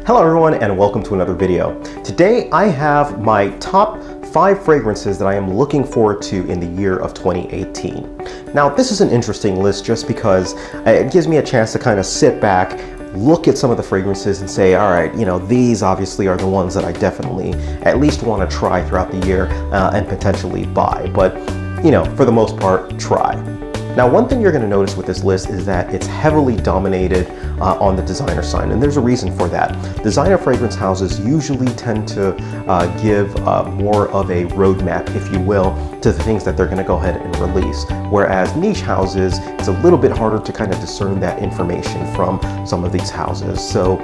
Hello everyone and welcome to another video. Today I have my top 5 fragrances that I am looking forward to in the year of 2018. Now this is an interesting list just because it gives me a chance to kind of sit back, look at some of the fragrances and say, all right, these obviously are the ones that I definitely at least want to try throughout the year and potentially buy, but for the most part, try. Now, one thing you're going to notice with this list is that it's heavily dominated on the designer side, and there's a reason for that. Designer fragrance houses usually tend to give more of a roadmap, if you will, to the things that they're going to go ahead and release, whereas niche houses, it's a little bit harder to kind of discern that information from some of these houses. So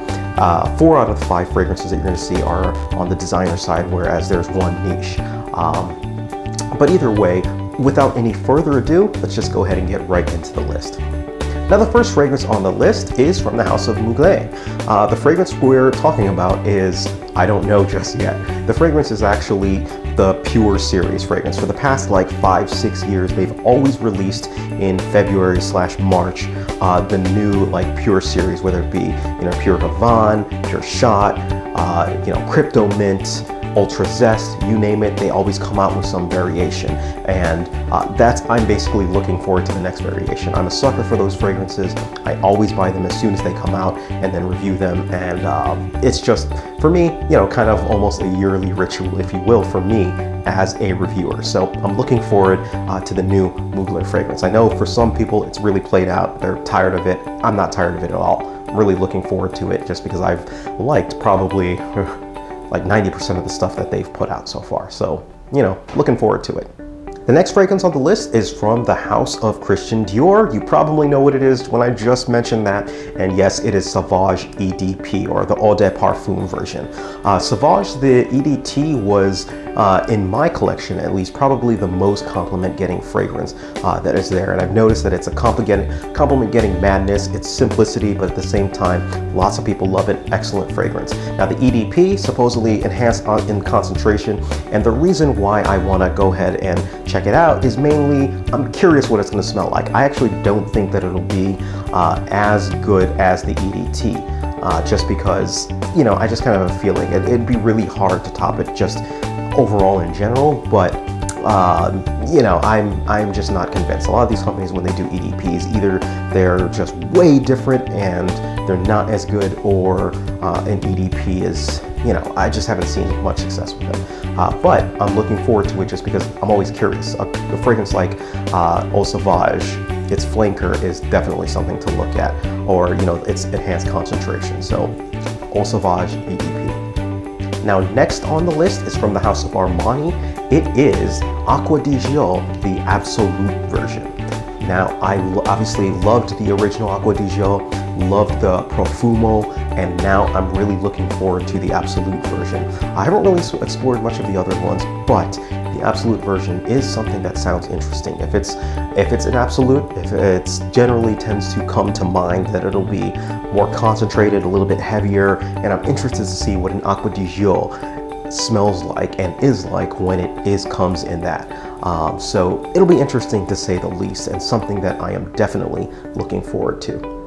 4 out of the 5 fragrances that you're going to see are on the designer side, whereas there's one niche. But either way, without any further ado, let's just go ahead and get right into the list. Now, the first fragrance on the list is from the house of Mugler. The fragrance we're talking about is I Don't Know Just Yet. The fragrance is actually the Pure series fragrance. For the past like 5-6 years, they've always released in February/March the new like Pure series, whether it be Pure Havane, Pure Shot, Crypto Mint, Ultra Zest, you name it, they always come out with some variation, and I'm basically looking forward to the next variation. I'm a sucker for those fragrances. I always buy them as soon as they come out and then review them, and it's just, for me, kind of almost a yearly ritual, if you will, for me as a reviewer. So I'm looking forward to the new Mugler fragrance. I know for some people it's really played out, they're tired of it. I'm not tired of it at all. I'm really looking forward to it just because I've liked probably like 90% of the stuff that they've put out so far. So, looking forward to it. The next fragrance on the list is from the house of Christian Dior. You probably know what it is when I just mentioned that. And yes, it is Sauvage EDP, or the Eau de Parfum version. Sauvage, the EDT, was, in my collection at least, probably the most compliment-getting fragrance that is there. And I've noticed that it's a compliment-getting madness. It's simplicity, but at the same time, lots of people love it. Excellent fragrance. Now, the EDP, supposedly enhanced in concentration. And the reason why I want to go ahead and check it out is mainly I'm curious what it's going to smell like. I actually don't think that it'll be as good as the EDT, just because I just kind of have a feeling it'd be really hard to top it just overall in general, but I'm just not convinced. A lot of these companies, when they do EDPs, either they're just way different and they're not as good, or an EDP is, I just haven't seen much success with them. But I'm looking forward to it just because I'm always curious. A fragrance like Eau Sauvage, its flanker is definitely something to look at, or its enhanced concentration. So Eau Sauvage EDP. Now, next on the list is from the house of Armani. It is Acqua di Gio, the Absolute version. Now, I obviously loved the original Acqua di Gio, loved the Profumo, and now I'm really looking forward to the Absolute version. I haven't really explored much of the other ones, but the Absolute version is something that sounds interesting. If it's an Absolute, if it generally tends to come to mind that it'll be more concentrated, a little bit heavier, and I'm interested to see what an Acqua di Gio smells like and is like when it comes in that. So it'll be interesting to say the least, and something that I am definitely looking forward to.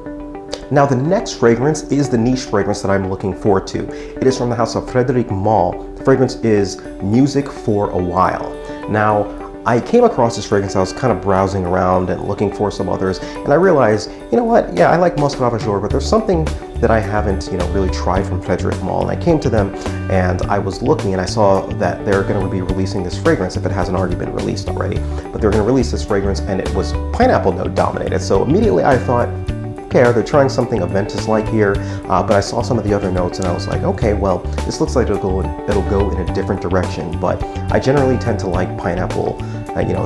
Now, the next fragrance is the niche fragrance that I'm looking forward to. It is from the house of Frédéric Malle. The fragrance is Music for a While. Now, I came across this fragrance. I was kind of browsing around and looking for some others, and I realized, yeah, I like Muscat Ravageur, but there's something that I haven't, really tried from Frédéric Malle. And I came to them and I was looking, and I saw that they're going to be releasing this fragrance, if it hasn't already been released already. But they're going to release this fragrance, and it was pineapple note dominated. So immediately I thought, okay, are they trying something Aventus-like here? But I saw some of the other notes and I was like, okay, well, this looks like it'll go in a different direction. But I generally tend to like pineapple,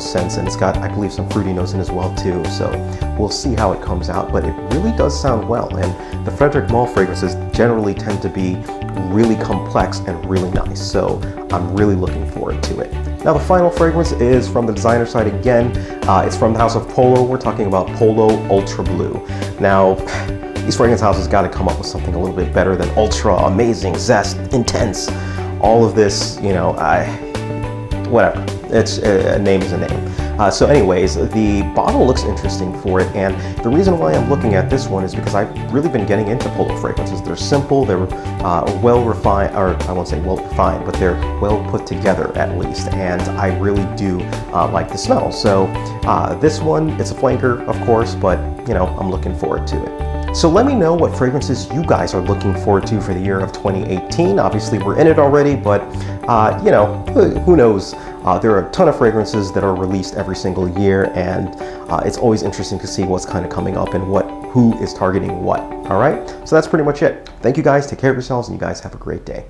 scents, and it's got, I believe, some fruity notes in as well too. So we'll see how it comes out, but it really does sound well. And the Frédéric Malle fragrances generally tend to be really complex and really nice. So I'm really looking forward to it. Now, the final fragrance is from the designer side again. It's from the house of Polo. We're talking about Polo Ultra Blue. Now, these fragrance houses got to come up with something a little bit better than ultra, amazing, zest, intense. All of this, whatever. It's a name is a name. So anyways, the bottle looks interesting for it, and the reason why I'm looking at this one is because I've really been getting into Polo fragrances. They're simple, they're well refined, or I won't say well refined, but they're well put together at least, and I really do like the smell. So this one, it's a flanker, of course, but you know, I'm looking forward to it. So let me know what fragrances you guys are looking forward to for the year of 2018. Obviously, we're in it already, but you know, who knows? There are a ton of fragrances that are released every single year, and it's always interesting to see what's kind of coming up and who is targeting what. All right, so that's pretty much it. Thank you guys. Take care of yourselves, and you guys have a great day.